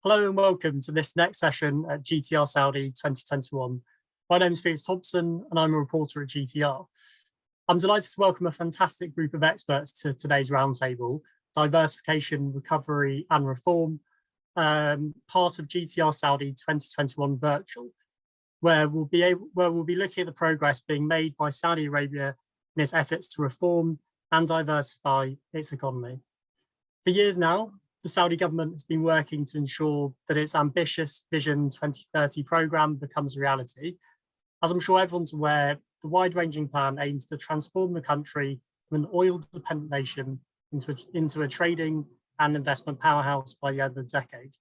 Hello and welcome to this next session at GTR Saudi 2021. My name is Felix Thompson and I'm a reporter at GTR. I'm delighted to welcome a fantastic group of experts to today's roundtable, Diversification, Recovery and Reform, part of GTR Saudi 2021 Virtual, where we'll be looking at the progress being made by Saudi Arabia in its efforts to reform and diversify its economy. For years now, the Saudi government has been working to ensure that its ambitious Vision 2030 programme becomes a reality. As I'm sure everyone's aware, the wide-ranging plan aims to transform the country from an oil-dependent nation into a trading and investment powerhouse by the end of the decade.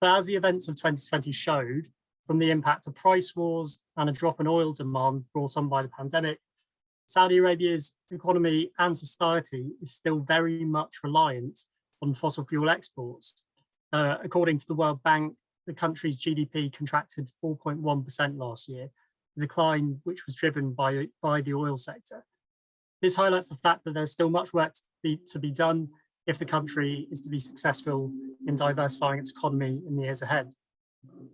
But as the events of 2020 showed, from the impact of price wars and a drop in oil demand brought on by the pandemic, Saudi Arabia's economy and society is still very much reliant on fossil fuel exports. According to the World Bank, the country's GDP contracted 4.1% last year, a decline which was driven by the oil sector. This highlights the fact that there's still much work to be done if the country is to be successful in diversifying its economy in the years ahead.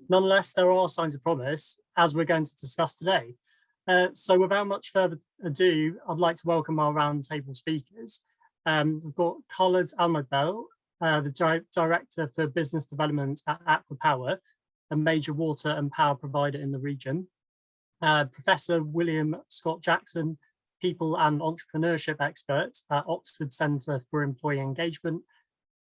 Nonetheless, there are signs of promise, as we're going to discuss today. So without much further ado, I'd like to welcome our roundtable speakers. We've got Khaled Almedbel, the Director for Business Development at ACWA Power, a major water and power provider in the region. Professor William Scott Jackson, People and Entrepreneurship Expert at Oxford Centre for Employee Engagement,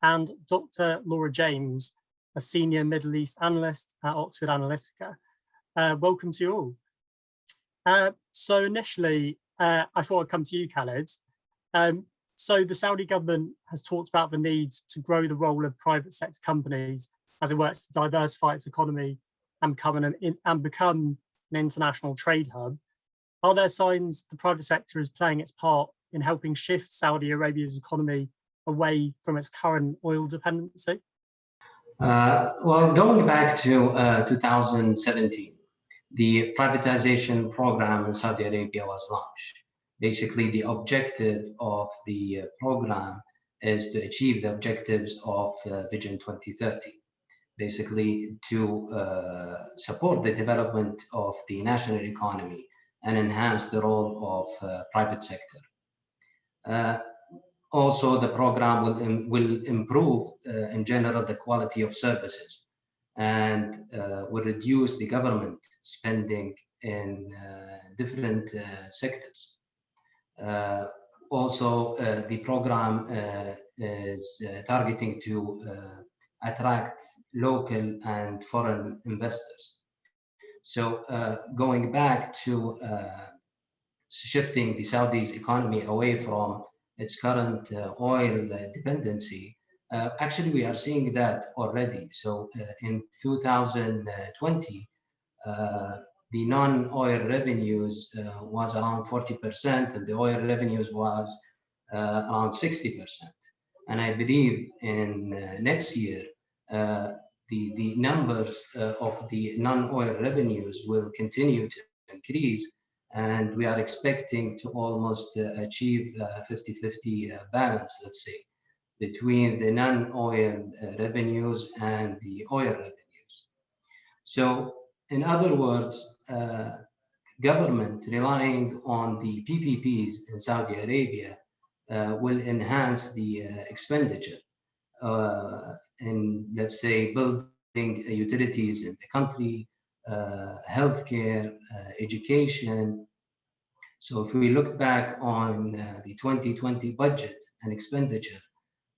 and Dr. Laura James, a Senior Middle East Analyst at Oxford Analytica. Welcome to you all. So initially, I thought I'd come to you, Khaled. So the Saudi government has talked about the need to grow the role of private sector companies as it works to diversify its economy and become an international trade hub. Are there signs the private sector is playing its part in helping shift Saudi Arabia's economy away from its current oil dependency? Well, going back to 2017, the privatization program in Saudi Arabia was launched. Basically, the objective of the program is to achieve the objectives of Vision 2030, basically to support the development of the national economy and enhance the role of private sector. Also, the program will improve, in general, the quality of services and will reduce the government spending in different sectors. Also, the program is targeting to attract local and foreign investors. So going back to shifting the Saudi's economy away from its current oil dependency, actually we are seeing that already. So in 2020, the non-oil revenues was around 40% and the oil revenues was around 60%. And I believe in next year, the numbers of the non-oil revenues will continue to increase, and we are expecting to almost achieve a 50-50 balance, let's say, between the non-oil revenues and the oil revenues. So in other words, government relying on the PPPs in Saudi Arabia will enhance the expenditure in, let's say, building utilities in the country, healthcare, education. So if we look back on the 2020 budget and expenditure,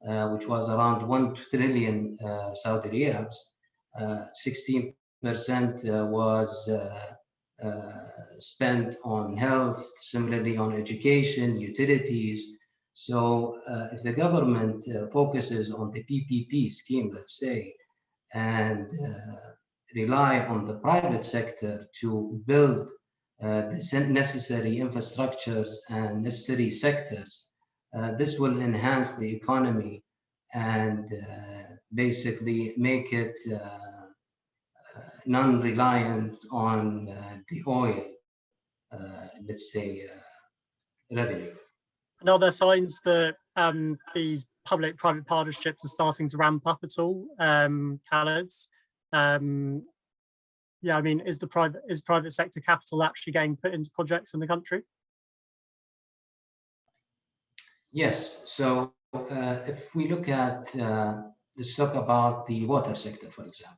which was around 1 trillion Saudi riyals, 16% was spent on health, similarly on education, utilities. So if the government focuses on the PPP scheme, let's say, and rely on the private sector to build the necessary infrastructures and necessary sectors, this will enhance the economy and basically make it non-reliant on the oil, let's say, revenue. And are there signs that these public-private partnerships are starting to ramp up at all, Khaled? Yeah, I mean, is private sector capital actually getting put into projects in the country? Yes. So if we look at let's talk about the water sector, for example.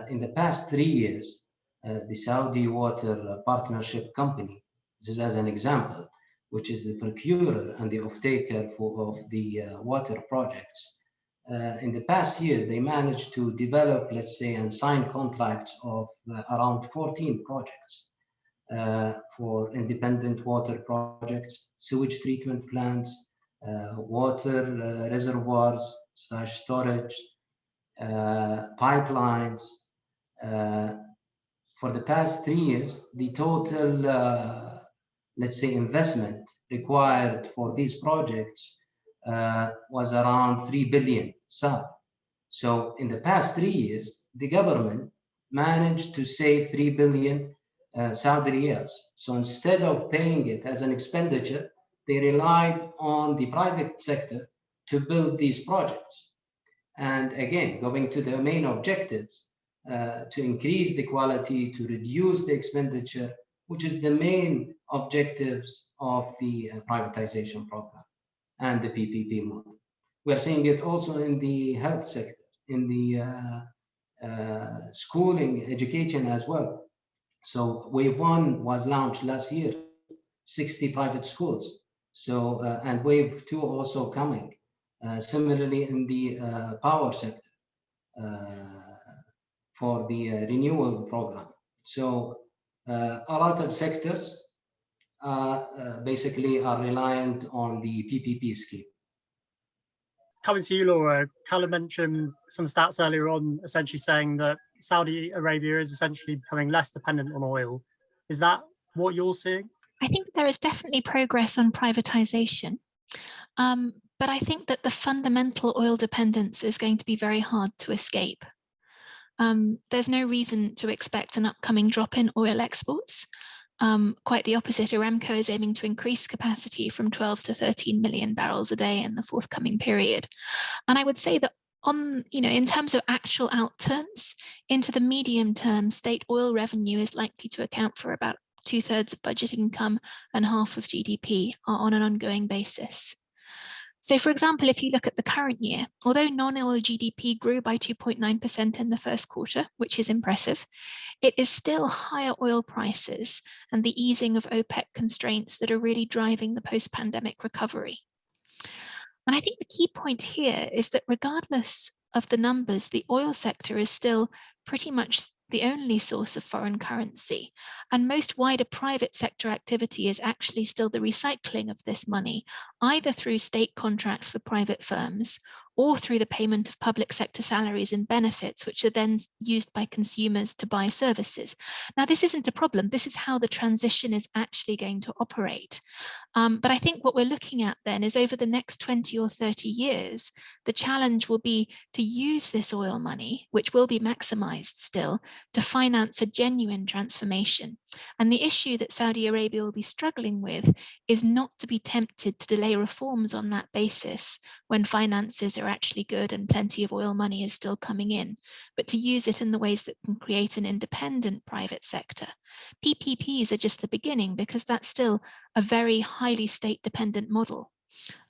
In the past 3 years, the Saudi Water Partnership Company, this is as an example, which is the procurer and the off-taker of the water projects. In the past year, they managed to develop, let's say, and sign contracts of around 14 projects for independent water projects, sewage treatment plants, water reservoirs / storage, pipelines. For the past 3 years, the total, let's say, investment required for these projects was around 3 billion SAR. So in the past 3 years, the government managed to save 3 billion Saudi riyals. So instead of paying it as an expenditure, they relied on the private sector to build these projects. And again, going to the main objectives, to increase the quality, to reduce the expenditure, which is the main objectives of the privatization program and the PPP model. We're seeing it also in the health sector, in the schooling, education as well. So Wave 1 was launched last year, 60 private schools. So, and Wave 2 also coming. Similarly in the power sector for the Renewable program. So a lot of sectors basically are reliant on the PPP scheme. Coming to you, Laura, Khaled mentioned some stats earlier on, essentially saying that Saudi Arabia is essentially becoming less dependent on oil. Is that what you're seeing? I think there is definitely progress on privatization. But I think that the fundamental oil dependence is going to be very hard to escape. There's no reason to expect an upcoming drop in oil exports. Quite the opposite, Aramco is aiming to increase capacity from 12 to 13 million barrels a day in the forthcoming period. And I would say that in terms of actual outturns, into the medium term, state oil revenue is likely to account for about 2/3 of budget income and half of GDP on an ongoing basis. So for example, if you look at the current year, although non-oil GDP grew by 2.9% in the first quarter, which is impressive, it is still higher oil prices and the easing of OPEC constraints that are really driving the post-pandemic recovery. And I think the key point here is that regardless of the numbers, the oil sector is still pretty much the only source of foreign currency, and most wider private sector activity is actually still the recycling of this money, either through state contracts for private firms or through the payment of public sector salaries and benefits, which are then used by consumers to buy services. Now, this isn't a problem. This is how the transition is actually going to operate. But I think what we're looking at then is over the next 20 or 30 years, the challenge will be to use this oil money, which will be maximized still, to finance a genuine transformation. And the issue that Saudi Arabia will be struggling with is not to be tempted to delay reforms on that basis when finances are actually good and plenty of oil money is still coming in, but to use it in the ways that can create an independent private sector. PPPs are just the beginning because that's still a very highly state-dependent model.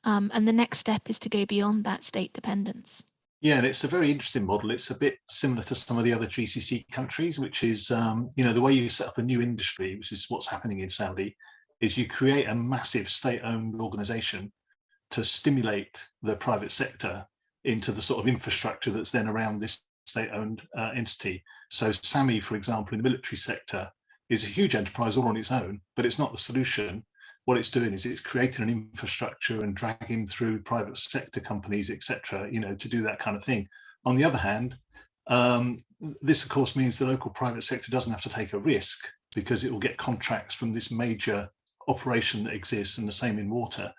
And the next step is to go beyond that state dependence. Yeah, and it's a very interesting model. It's a bit similar to some of the other GCC countries, which is, the way you set up a new industry, which is what's happening in Saudi, is you create a massive state-owned organization to stimulate the private sector into the sort of infrastructure that's then around this state-owned entity. So SAMI, for example, in the military sector, is a huge enterprise all on its own, but it's not the solution. What it's doing is it's creating an infrastructure and dragging through private sector companies, etc., to do that kind of thing. On the other hand, this of course means the local private sector doesn't have to take a risk because it will get contracts from this major operation that exists, and the same in water.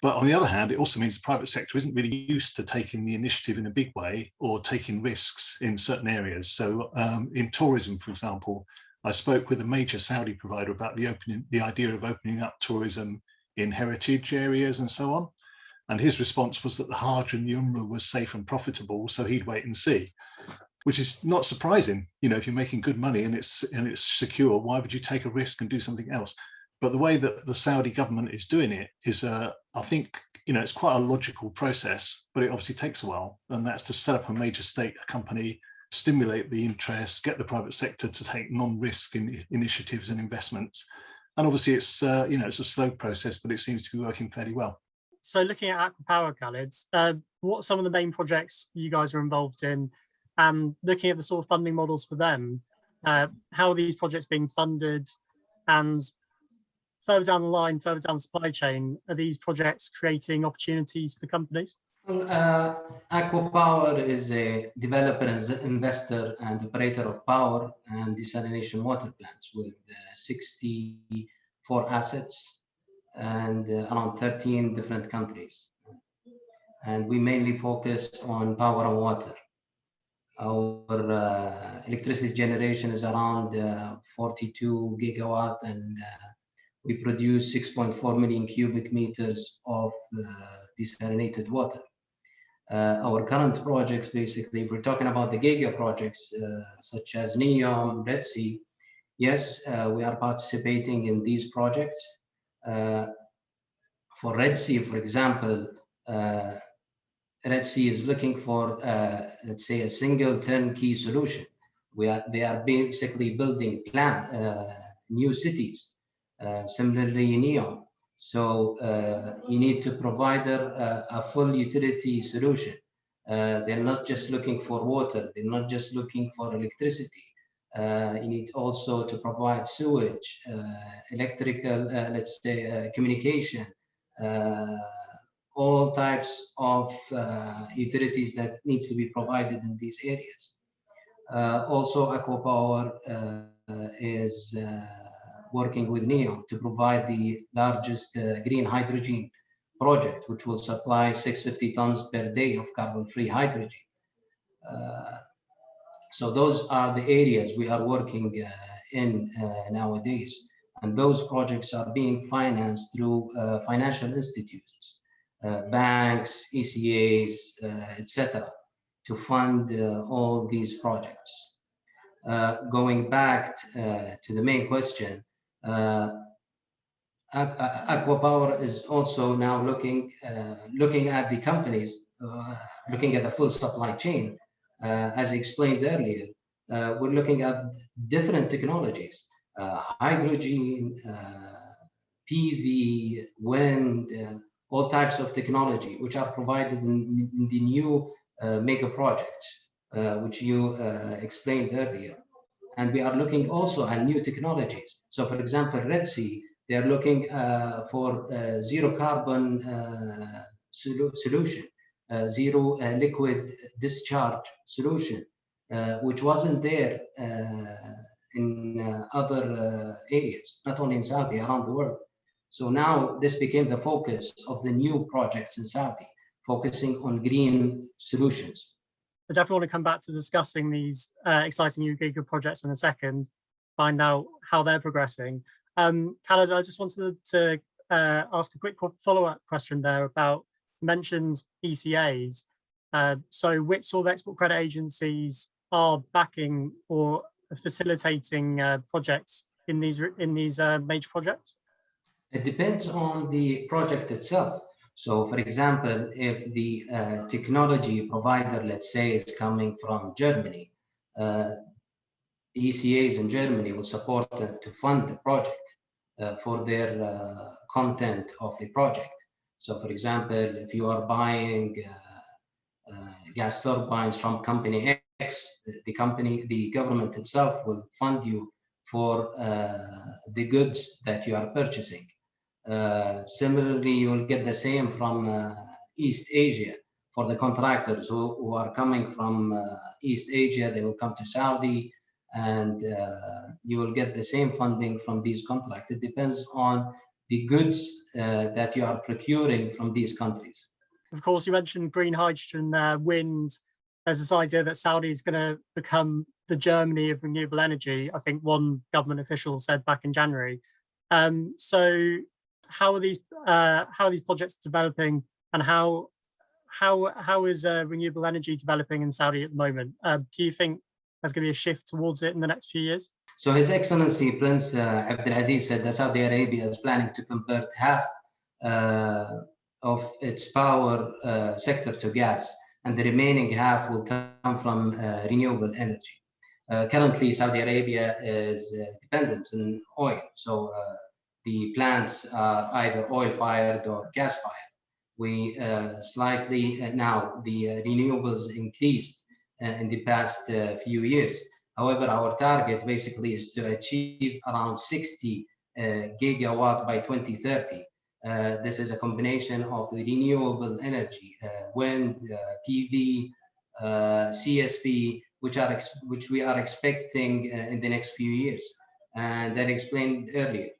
But on the other hand, it also means the private sector isn't really used to taking the initiative in a big way or taking risks in certain areas. So in tourism, for example, I spoke with a major Saudi provider about the idea of opening up tourism in heritage areas and so on. And his response was that the Hajj and the Umrah was safe and profitable, so he'd wait and see, which is not surprising. You know, if you're making good money and it's secure, why would you take a risk and do something else? But the way that the Saudi government is doing it is, I think, you know, it's quite a logical process, but it obviously takes a while. And that's to set up a major state company, stimulate the interest, get the private sector to take non-risk initiatives and investments. And obviously it's, you know, it's a slow process, but it seems to be working fairly well. So looking at ACWA Power, Khaled, what are some of the main projects you guys are involved in? And looking at the sort of funding models for them, how are these projects being funded? And further down the line, further down the supply chain, are these projects creating opportunities for companies? Well, ACWA Power is a developer, investor, and operator of power and desalination water plants with 64 assets and around 13 different countries. And we mainly focus on power and water. Our electricity generation is around 42 gigawatt, and we produce 6.4 million cubic meters of desalinated water. Our current projects, basically, if we're talking about the giga projects, such as Neom, Red Sea, yes, we are participating in these projects. For Red Sea, for example, Red Sea is looking for, let's say, a single turnkey solution. They are basically building new cities, similarly Neom. So you need to provide a full utility solution. They're not just looking for water. They're not just looking for electricity. You need also to provide sewage, electrical, let's say, communication, all types of utilities that needs to be provided in these areas. Also, ACWA Power is working with Neom to provide the largest green hydrogen project, which will supply 650 tons per day of carbon-free hydrogen. So those are the areas we are working in nowadays. And those projects are being financed through financial institutions, banks, ECAs, etc., to fund all these projects. Going back to the main question, ACWA Power is also now looking at the companies, looking at the full supply chain. As I explained earlier, we're looking at different technologies, hydrogen, PV, wind, all types of technology, which are provided in the new mega projects, which you explained earlier. And we are looking also at new technologies. So for example, Red Sea, they are looking for zero carbon solution, zero liquid discharge solution, which wasn't there in other areas, not only in Saudi, around the world. So now this became the focus of the new projects in Saudi, focusing on green solutions. I definitely want to come back to discussing these exciting new giga projects in a second, find out how they're progressing. Khaled, I just wanted to ask a quick follow-up question there about mentioned ECAs. So which sort of export credit agencies are backing or facilitating projects in these major projects? It depends on the project itself. So for example, if the technology provider, let's say, is coming from Germany, ECAs in Germany will support them to fund the project for their content of the project. So for example, if you are buying gas turbines from company X, the government itself will fund you for the goods that you are purchasing. Similarly, you will get the same from East Asia. For the contractors who are coming from East Asia, they will come to Saudi, and you will get the same funding from these contracts. It depends on the goods that you are procuring from these countries. Of course, you mentioned green hydrogen, wind. There's this idea that Saudi is going to become the Germany of renewable energy. I think one government official said back in January. So how are these projects developing? and how is renewable energy developing in Saudi at the moment? Do you think there's going to be a shift towards it in the next few years? So His Excellency Prince Abdulaziz said that Saudi Arabia is planning to convert half of its power sector to gas, and the remaining half will come from renewable energy. Currently, Saudi Arabia is dependent on oil, so the plants are either oil-fired or gas-fired. We slightly now the renewables increased in the past few years. However, our target basically is to achieve around 60 gigawatt by 2030. This is a combination of the renewable energy, wind, PV, CSP, which we are expecting in the next few years. And that explained earlier.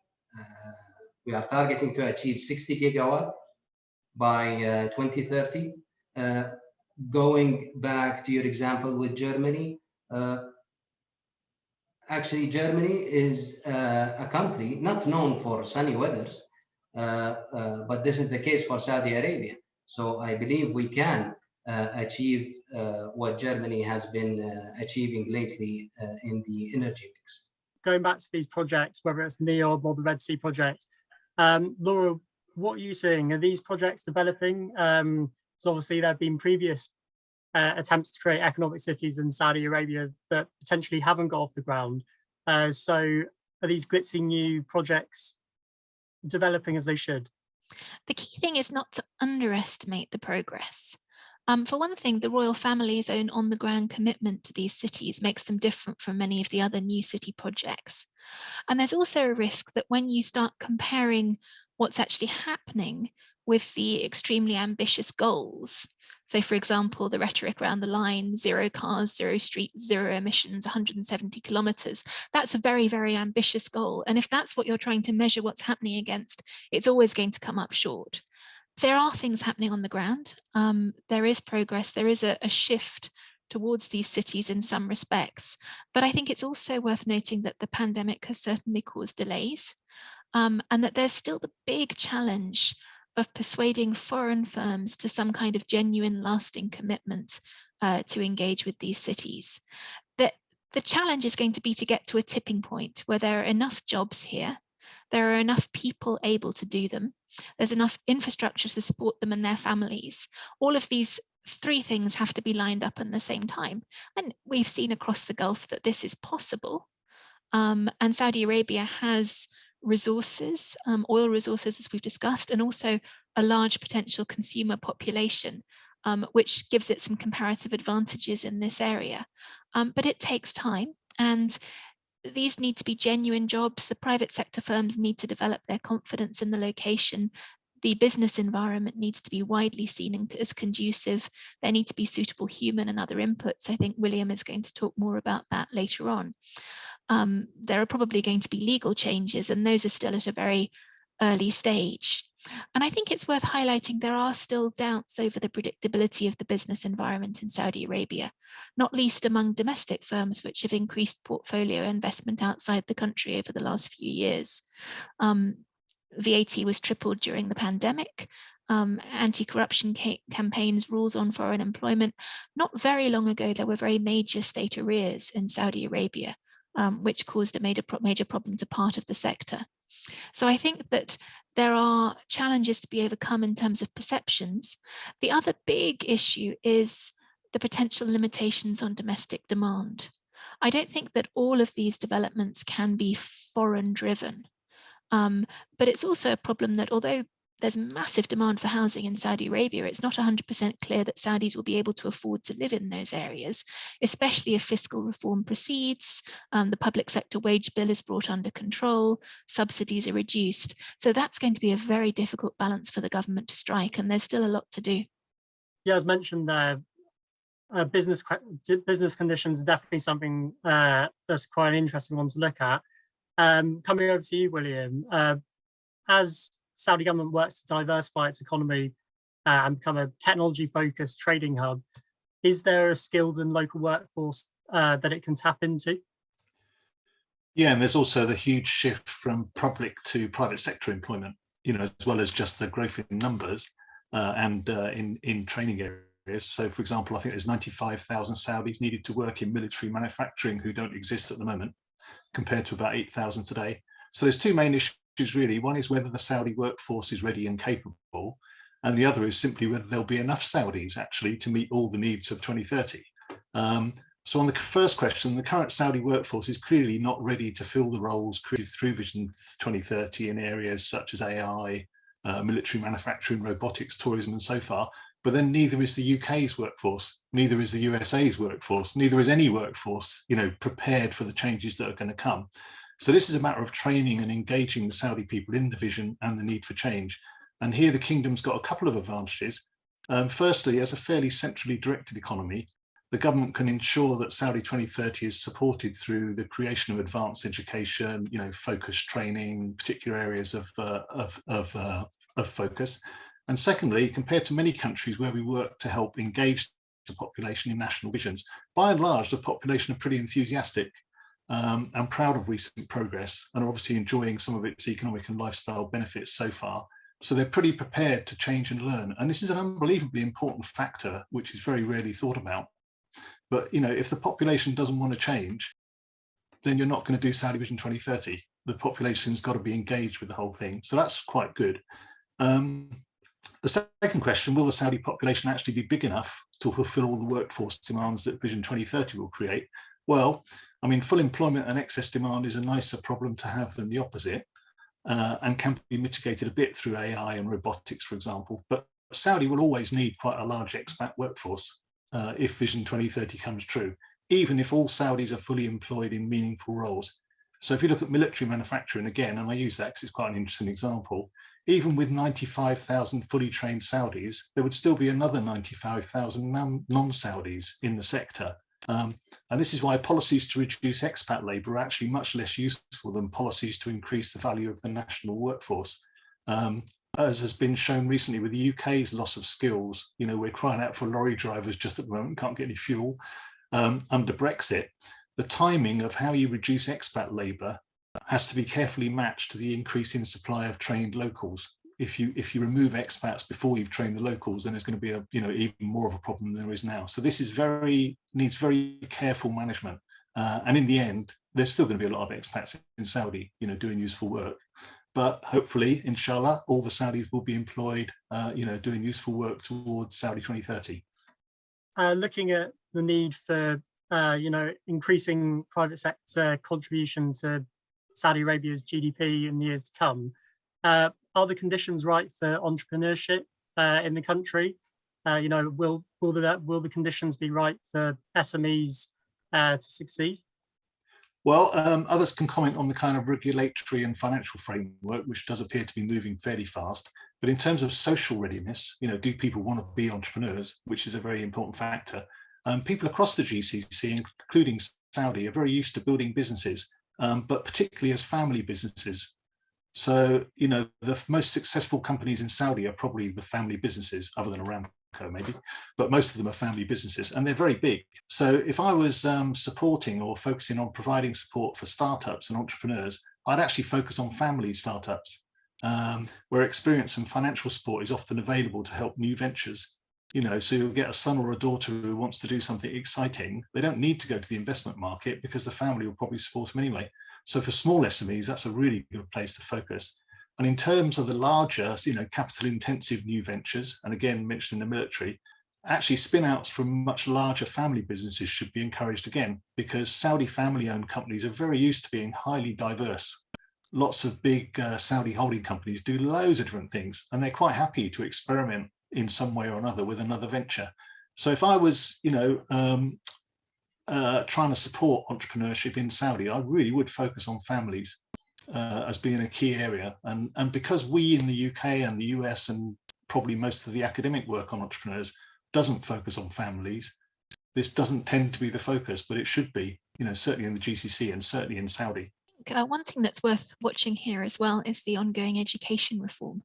We are targeting to achieve 60 gigawatt by 2030. Going back to your example with Germany, actually Germany is a country not known for sunny weathers, but this is the case for Saudi Arabia. So I believe we can achieve what Germany has been achieving lately in the energy mix. Going back to these projects, whether it's Neom or the Red Sea project, Laura, what are you seeing? Are these projects developing? So obviously there have been previous attempts to create economic cities in Saudi Arabia that potentially haven't got off the ground. So are these glitzy new projects developing as they should? The key thing is not to underestimate the progress. For one thing, the royal family's own on-the-ground commitment to these cities makes them different from many of the other new city projects. And there's also a risk that when you start comparing what's actually happening with the extremely ambitious goals, so for example, the rhetoric around the line, 0 cars, 0 streets, 0 emissions, 170 kilometers, that's a very, very ambitious goal. And if that's what you're trying to measure what's happening against, it's always going to come up short. There are things happening on the ground. There is progress. There is a shift towards these cities in some respects. But I think it's also worth noting that the pandemic has certainly caused delays, and that there's still the big challenge of persuading foreign firms to some kind of genuine, lasting commitment to engage with these cities. The challenge is going to be to get to a tipping point where there are enough jobs here, there are enough people able to do them, there's enough infrastructure to support them and their families. All of these three things have to be lined up at the same time. And we've seen across the Gulf that this is possible. And Saudi Arabia has resources, oil resources, as we've discussed, and also a large potential consumer population, which gives it some comparative advantages in this area. But it takes time, and these need to be genuine jobs. The private sector firms need to develop their confidence in the location. The business environment needs to be widely seen as conducive. There need to be suitable human and other inputs. I think William is going to talk more about that later on. There are probably going to be legal changes, and those are still at a very early stage. And I think it's worth highlighting there are still doubts over the predictability of the business environment in Saudi Arabia, not least among domestic firms which have increased portfolio investment outside the country over the last few years. VAT was tripled during the pandemic. Anti-corruption campaigns, rules on foreign employment. Not very long ago, there were very major state arrears in Saudi Arabia, which caused a major problem to part of the sector. So I think that there are challenges to be overcome in terms of perceptions. The other big issue is the potential limitations on domestic demand. I don't think that all of these developments can be foreign driven, but it's also a problem that although there's massive demand for housing in Saudi Arabia, it's not 100% clear that Saudis will be able to afford to live in those areas, especially if fiscal reform proceeds, the public sector wage bill is brought under control, subsidies are reduced. So that's going to be a very difficult balance for the government to strike, and there's still a lot to do. Yeah, as mentioned there, business conditions is definitely something that's quite an interesting one to look at. Coming over to you, William, as Saudi government works to diversify its economy and become a technology-focused trading hub, is there a skilled and local workforce that it can tap into? Yeah, and there's also the huge shift from public to private sector employment, as well as just the growth in numbers. and in training areas. So, for example, I think there's 95,000 Saudis needed to work in military manufacturing who don't exist at the moment, compared to about 8,000 today. So there's two main issues really. One is whether the Saudi workforce is ready and capable, and the other is simply whether there'll be enough Saudis actually to meet all the needs of 2030. So on the first question, the current Saudi workforce is clearly not ready to fill the roles created through Vision 2030 in areas such as AI, military manufacturing, robotics, tourism, and so far. But then neither is the UK's workforce, neither is the USA's workforce, neither is any workforce, prepared for the changes that are going to come. So this is a matter of training and engaging the Saudi people in the vision and the need for change. And here the kingdom's got a couple of advantages. Firstly, as a fairly centrally directed economy, the government can ensure that Saudi 2030 is supported through the creation of advanced education, focused training, particular areas of focus. And secondly, compared to many countries where we work to help engage the population in national visions, by and large, the population are pretty enthusiastic and proud of recent progress, and are obviously enjoying some of its economic and lifestyle benefits so far. So they're pretty prepared to change and learn. And this is an unbelievably important factor, which is very rarely thought about. But if the population doesn't want to change, then you're not going to do Saudi Vision 2030. The population's got to be engaged with the whole thing. So that's quite good. The second question, will the Saudi population actually be big enough to fulfill all the workforce demands that Vision 2030 will create? Well, full employment and excess demand is a nicer problem to have than the opposite, and can be mitigated a bit through AI and robotics, for example. But Saudi will always need quite a large expat workforce if Vision 2030 comes true, even if all Saudis are fully employed in meaningful roles. So if you look at military manufacturing again, and I use that because it's quite an interesting example, even with 95,000 fully trained Saudis, there would still be another 95,000 non-Saudis in the sector. And this is why policies to reduce expat labour are actually much less useful than policies to increase the value of the national workforce. As has been shown recently with the UK's loss of skills, we're crying out for lorry drivers just at the moment, can't get any fuel. Under Brexit, the timing of how you reduce expat labour has to be carefully matched to the increase in supply of trained locals. If you remove expats before you've trained the locals, then there's going to be even more of a problem than there is now. So this is needs very careful management. And in the end, there's still going to be a lot of expats in Saudi, doing useful work. But hopefully, inshallah, all the Saudis will be employed, doing useful work towards Saudi 2030. Looking at the need for, increasing private sector contribution to Saudi Arabia's GDP in the years to come, are the conditions right for entrepreneurship in the country? Will the conditions be right for SMEs to succeed? Well, others can comment on the kind of regulatory and financial framework, which does appear to be moving fairly fast. But in terms of social readiness, do people want to be entrepreneurs, which is a very important factor. People across the GCC, including Saudi, are very used to building businesses, but particularly as family businesses. So, the most successful companies in Saudi are probably the family businesses, other than Aramco maybe, but most of them are family businesses, and they're very big. So if I was supporting or focusing on providing support for startups and entrepreneurs, I'd actually focus on family startups, where experience and financial support is often available to help new ventures. So you'll get a son or a daughter who wants to do something exciting. They don't need to go to the investment market because the family will probably support them anyway. So for small SMEs, that's a really good place to focus. And in terms of the larger, capital intensive new ventures, and again, mentioned in the military, actually spin outs from much larger family businesses should be encouraged again, because Saudi family owned companies are very used to being highly diverse. Lots of big Saudi holding companies do loads of different things, and they're quite happy to experiment in some way or another with another venture. So if I was, trying to support entrepreneurship in Saudi, I really would focus on families as being a key area. And because we in the UK and the US and probably most of the academic work on entrepreneurs doesn't focus on families, this doesn't tend to be the focus, but it should be, certainly in the GCC and certainly in Saudi. One thing that's worth watching here as well is the ongoing education reform.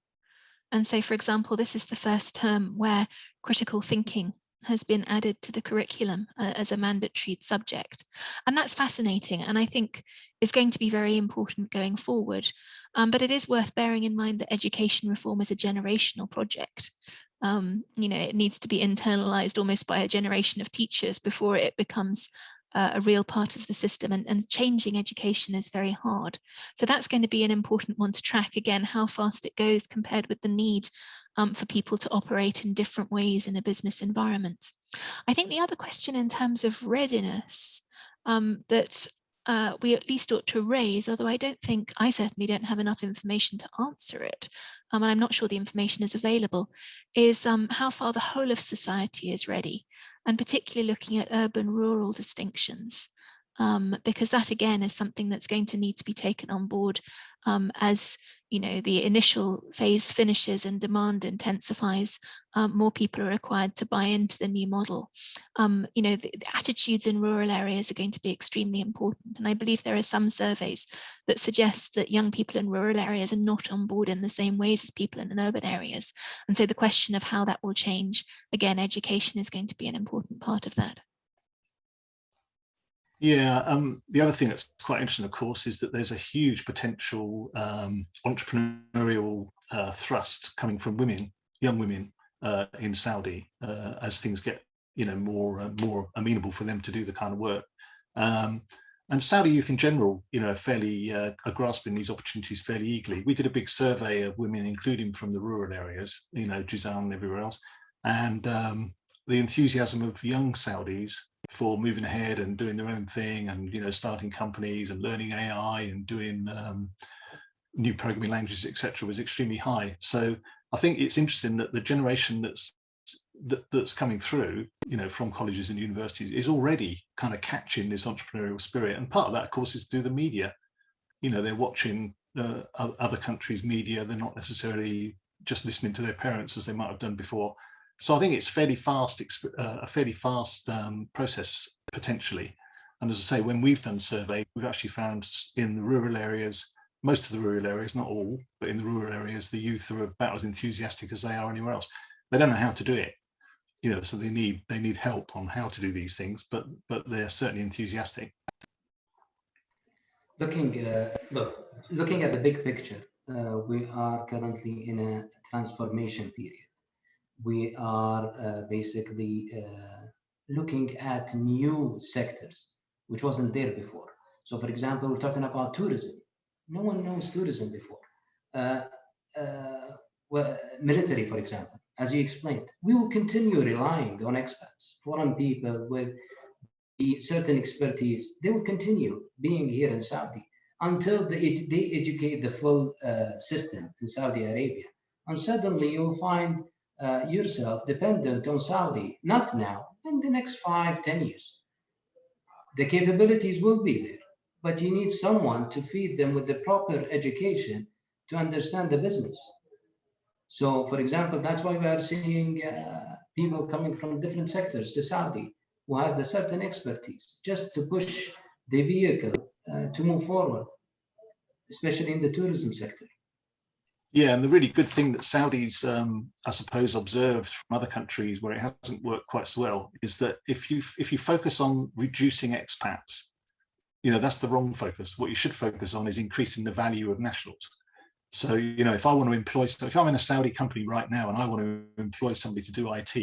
And so, for example, this is the first term where critical thinking has been added to the curriculum as a mandatory subject. And that's fascinating, and I think is going to be very important going forward. But it is worth bearing in mind that education reform is a generational project. It needs to be internalized almost by a generation of teachers before it becomes a real part of the system, and changing education is very hard. So that's going to be an important one to track, again, how fast it goes compared with the need for people to operate in different ways in a business environment. I think the other question in terms of readiness that we at least ought to raise, although I certainly don't have enough information to answer it, and I'm not sure the information is available, is how far the whole of society is ready, and particularly looking at urban-rural distinctions, because that again is something that's going to need to be taken on board as the initial phase finishes and demand intensifies. More people are required to buy into the new model. The attitudes in rural areas are going to be extremely important, and I believe there are some surveys that suggest that young people in rural areas are not on board in the same ways as people in urban areas. And so the question of how that will change, again, education is going to be an important part of that. Yeah, the other thing that's quite interesting, of course, is that there's a huge potential entrepreneurial thrust coming from women, young women in Saudi, as things get more amenable for them to do the kind of work. And Saudi youth in general, are fairly are grasping these opportunities fairly eagerly. We did a big survey of women, including from the rural areas, Jizan and everywhere else, and the enthusiasm of young Saudis for moving ahead and doing their own thing, and starting companies and learning AI and doing new programming languages, etc., was extremely high. So I think it's interesting that the generation that's coming through, from colleges and universities, is already kind of catching this entrepreneurial spirit. And part of that, of course, is through the media. They're watching other countries' media. They're not necessarily just listening to their parents as they might have done before. So I think it's a fairly fast process potentially. And as I say, when we've done survey, we've actually found in the rural areas, most of the rural areas, not all, but in the rural areas, the youth are about as enthusiastic as they are anywhere else. They don't know how to do it, so they need help on how to do these things, but they're certainly enthusiastic. Looking at the big picture, we are currently in a transformation period. We are basically looking at new sectors, which wasn't there before. So for example, we're talking about tourism. No one knows tourism before. Military, for example, as you explained, we will continue relying on expats, foreign people with certain expertise. They will continue being here in Saudi until they educate the full system in Saudi Arabia. And suddenly you'll find yourself dependent on Saudi, not now, in the next 5-10 years. The capabilities will be there, but you need someone to feed them with the proper education to understand the business. So, for example, that's why we are seeing people coming from different sectors to Saudi who has the certain expertise just to push the vehicle to move forward, especially in the tourism sector. Yeah, and the really good thing that Saudis, I suppose, observed from other countries where it hasn't worked quite so well is that if you focus on reducing expats, that's the wrong focus. What you should focus on is increasing the value of nationals. So, if I want to employ, if I'm in a Saudi company right now and I want to employ somebody to do IT,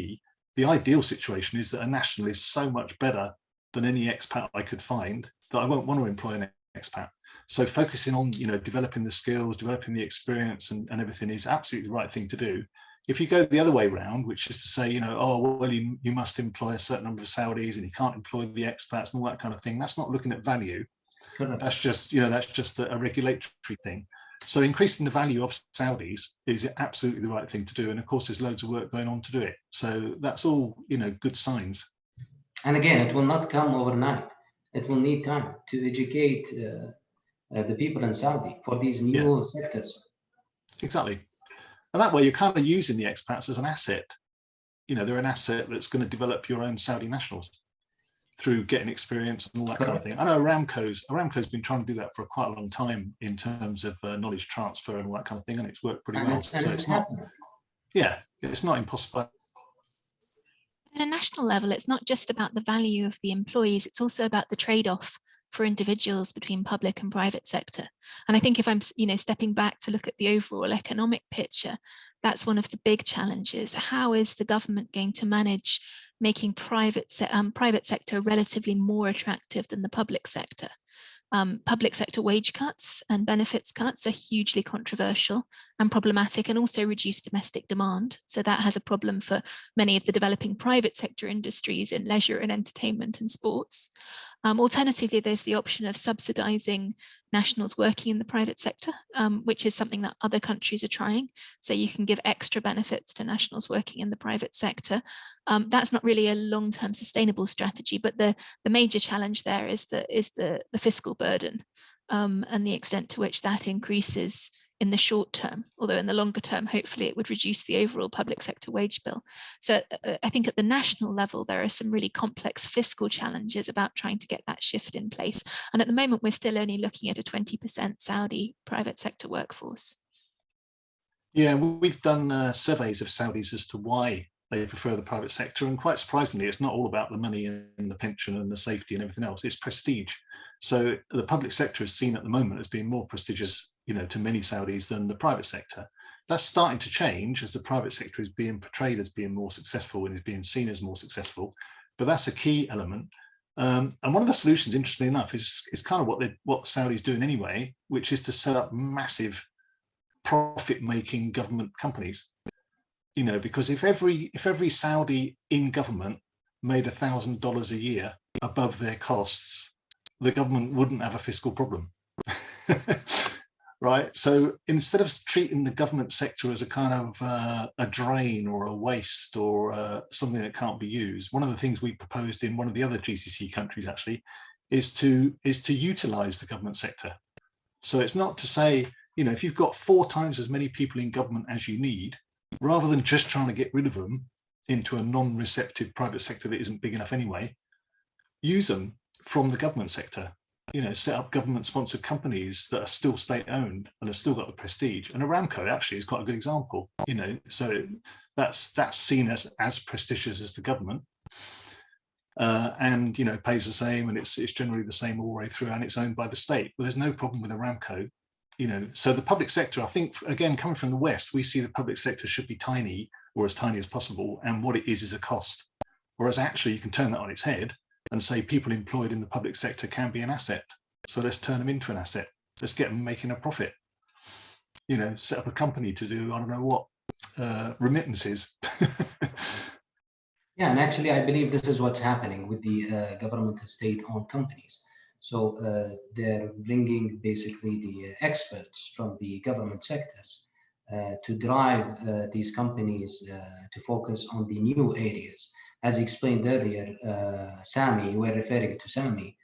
the ideal situation is that a national is so much better than any expat I could find that I won't want to employ an expat. So focusing on, developing the skills, developing the experience and everything is absolutely the right thing to do. If you go the other way around, which is to say, you must employ a certain number of Saudis and you can't employ the expats and all that kind of thing, that's not looking at value. Correct. That's just, a regulatory thing. So increasing the value of Saudis is absolutely the right thing to do. And of course, there's loads of work going on to do it. So that's all, good signs. And again, it will not come overnight. It will need time to educate the people in Saudi for these new sectors. Exactly. And that way you're kind of using the expats as an asset. They're an asset that's going to develop your own Saudi nationals through getting experience and all that kind of thing. I know Aramco's been trying to do that for quite a long time in terms of knowledge transfer and all that kind of thing, and it's worked pretty well. So it's not, it's not impossible. At a national level, it's not just about the value of the employees, it's also about the trade-off for individuals between public and private sector. And I think if I'm, stepping back to look at the overall economic picture, That's one of the big challenges. How is the government going to manage making private sector relatively more attractive than the public sector? Public sector wage cuts and benefits cuts are hugely controversial and problematic, and also reduce domestic demand. So that has a problem for many of the developing private sector industries in leisure and entertainment and sports. Alternatively, there's the option of subsidizing nationals working in the private sector, which is something that other countries are trying. So you can give extra benefits to nationals working in the private sector. That's not really a long-term sustainable strategy, but the major challenge there is the fiscal burden and the extent to which that increases in the short term, although in the longer term, hopefully it would reduce the overall public sector wage bill. So I think at the national level, there are some really complex fiscal challenges about trying to get that shift in place. And at the moment, we're still only looking at a 20% Saudi private sector workforce. Yeah, we've done surveys of Saudis as to why they prefer the private sector, and quite surprisingly, it's not all about the money and the pension and the safety and everything else. It's prestige. So the public sector is seen at the moment as being more prestigious, to many Saudis than the private sector. That's starting to change as the private sector is being portrayed as being more successful and is being seen as more successful. But that's a key element. And one of the solutions, interestingly enough, is kind of what the Saudis doing anyway, which is to set up massive profit-making government companies. Because if every Saudi in government made $1,000 a year above their costs, the government wouldn't have a fiscal problem. Right? So instead of treating the government sector as a kind of a drain or a waste or something that can't be used, one of the things we proposed in one of the other GCC countries actually is to utilize the government sector. So it's not to say, if you've got 4 times as many people in government as you need, rather than just trying to get rid of them into a non-receptive private sector that isn't big enough anyway, use them from the government sector. Set up government-sponsored companies that are still state-owned and have still got the prestige. And Aramco actually is quite a good example. So that's seen as prestigious as the government, and pays the same, and it's generally the same all the way through, and it's owned by the state. But there's no problem with Aramco. So the public sector, I think, again, coming from the West, we see the public sector should be tiny or as tiny as possible, and what it is a cost. Whereas actually you can turn that on its head and say people employed in the public sector can be an asset. So let's turn them into an asset. Let's get them making a profit. Set up a company to do, I don't know what, remittances. Yeah, and actually I believe this is what's happening with the government state-owned companies. So they're bringing basically the experts from the government sectors to drive these companies to focus on the new areas. As you explained earlier, SAMI, we're referring to SAMI.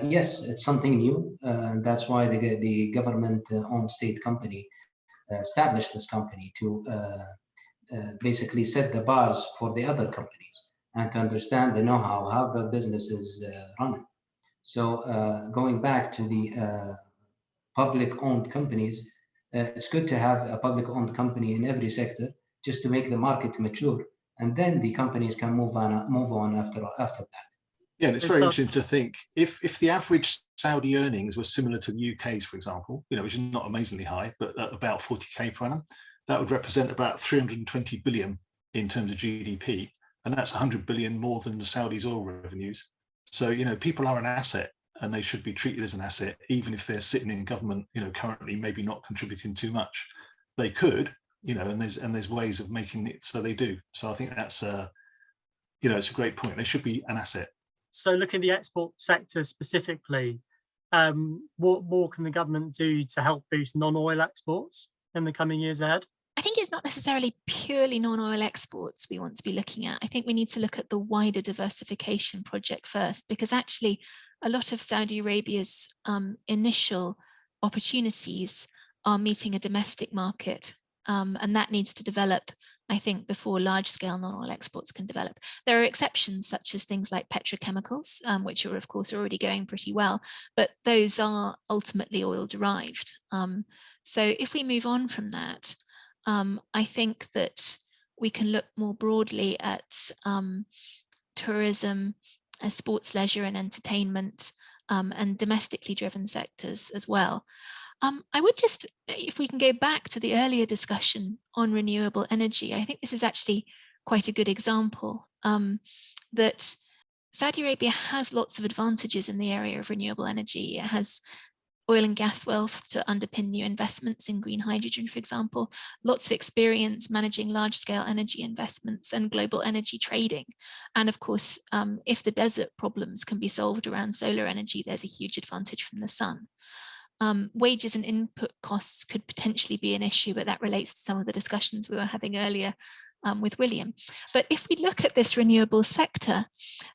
Yes, it's something new. And that's why the government-owned state company established this company to basically set the bars for the other companies and to understand the know-how, how the business is running. So going back to the public-owned companies, it's good to have a public-owned company in every sector just to make the market mature, and then the companies can move on after that. Yeah, and it's very interesting to think if the average Saudi earnings were similar to the UK's, for example, which is not amazingly high, but at about 40k per annum, that would represent about 320 billion in terms of GDP, and that's 100 billion more than the Saudis' oil revenues. So people are an asset, and they should be treated as an asset, even if they're sitting in government, currently maybe not contributing too much. They could, and there's ways of making it so they do. So I think that's it's a great point. They should be an asset. So looking at the export sector specifically, what more can the government do to help boost non-oil exports in the coming years ahead? I think it's not necessarily purely non-oil exports we want to be looking at. I think we need to look at the wider diversification project first, because actually a lot of Saudi Arabia's initial opportunities are meeting a domestic market, and that needs to develop, I think, before large-scale non-oil exports can develop. There are exceptions, such as things like petrochemicals, which are, of course, already going pretty well, but those are ultimately oil-derived. So if we move on from that, I think that we can look more broadly at tourism, sports, leisure and entertainment, and domestically driven sectors as well. I would just, if we can go back to the earlier discussion on renewable energy, I think this is actually quite a good example that Saudi Arabia has lots of advantages in the area of renewable energy. It has oil and gas wealth to underpin new investments in green hydrogen, for example, lots of experience managing large-scale energy investments and global energy trading. And of course, if the desert problems can be solved around solar energy, there's a huge advantage from the sun. Wages and input costs could potentially be an issue, but that relates to some of the discussions we were having earlier with William. But if we look at this renewable sector,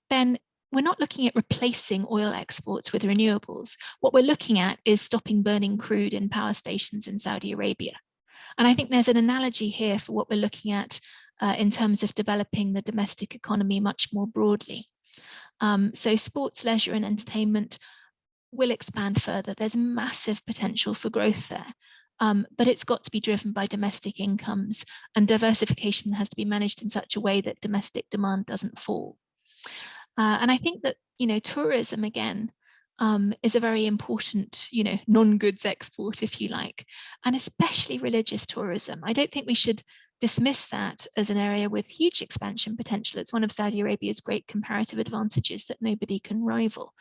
then we're not looking at replacing oil exports with renewables. What we're looking at is stopping burning crude in power stations in Saudi Arabia. And I think there's an analogy here for what we're looking at in terms of developing the domestic economy much more broadly. So sports, leisure and entertainment will expand further. There's massive potential for growth there. But it's got to be driven by domestic incomes, and diversification has to be managed in such a way that domestic demand doesn't fall. And I think that, tourism, again, is a very important, non-goods export, if you like, and especially religious tourism. I don't think we should dismiss that as an area with huge expansion potential. It's one of Saudi Arabia's great comparative advantages that nobody can rival.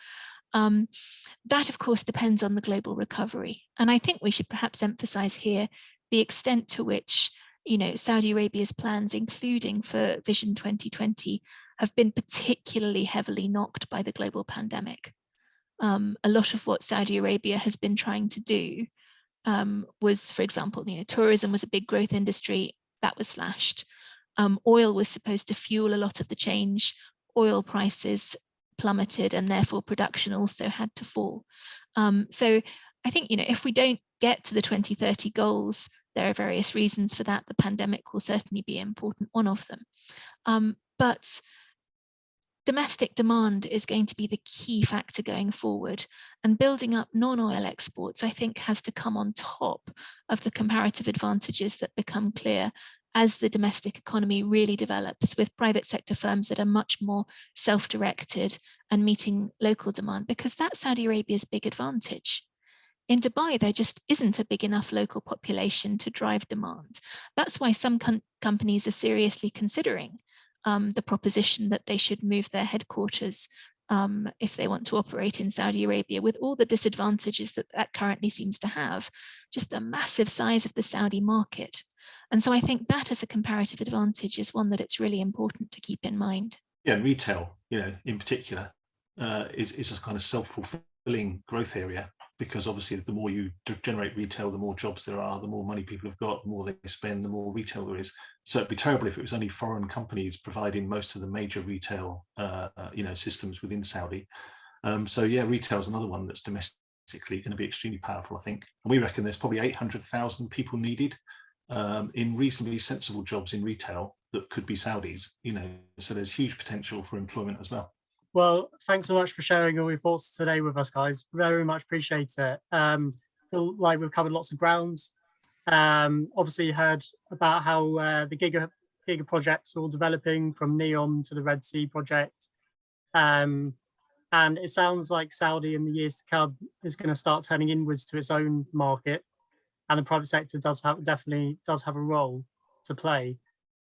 That, of course, depends on the global recovery. And I think we should perhaps emphasize here the extent to which Saudi Arabia's plans, including for Vision 2020, have been particularly heavily knocked by the global pandemic. A lot of what Saudi Arabia has been trying to do was, for example, tourism was a big growth industry that was slashed. Oil was supposed to fuel a lot of the change. Oil prices plummeted, and therefore production also had to fall. So I think, if we don't get to the 2030 goals, there are various reasons for that. The pandemic will certainly be an important one of them. But domestic demand is going to be the key factor going forward, and building up non-oil exports, I think, has to come on top of the comparative advantages that become clear as the domestic economy really develops, with private sector firms that are much more self-directed and meeting local demand, because that's Saudi Arabia's big advantage. In Dubai, there just isn't a big enough local population to drive demand. That's why some companies are seriously considering the proposition that they should move their headquarters if they want to operate in Saudi Arabia, with all the disadvantages that that currently seems to have, just the massive size of the Saudi market. And so I think that as a comparative advantage is one that it's really important to keep in mind. Yeah, and retail, in particular, is a kind of self-fulfilling growth area, because obviously the more you generate retail, the more jobs there are, the more money people have got, the more they spend, the more retail there is. So it'd be terrible if it was only foreign companies providing most of the major retail, systems within Saudi. So yeah, retail is another one that's domestically going to be extremely powerful, I think. And we reckon there's probably 800,000 people needed in reasonably sensible jobs in retail that could be Saudis, so there's huge potential for employment as well. Well, thanks so much for sharing all your thoughts today with us, guys. Very much appreciate it. Feel like we've covered lots of grounds. Obviously, you heard about how the Giga projects are all developing, from Neom to the Red Sea project. And it sounds like Saudi in the years to come is going to start turning inwards to its own market. And the private sector definitely does have a role to play.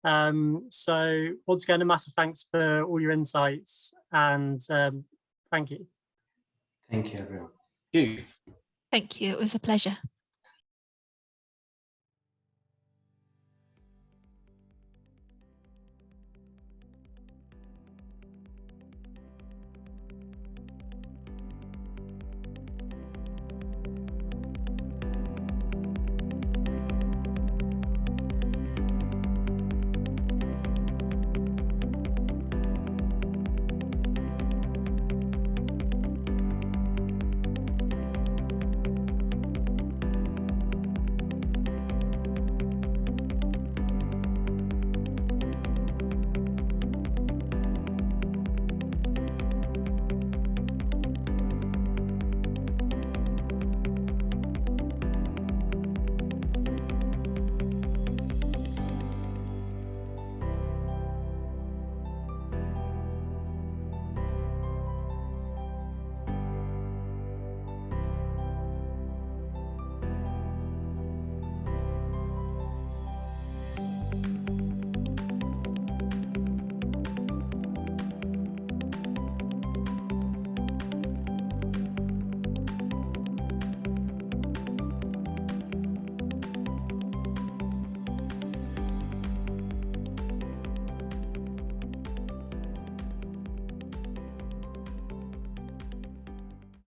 So once again, a massive thanks for all your insights, and thank you. Thank you, everyone. Thank you. It was a pleasure.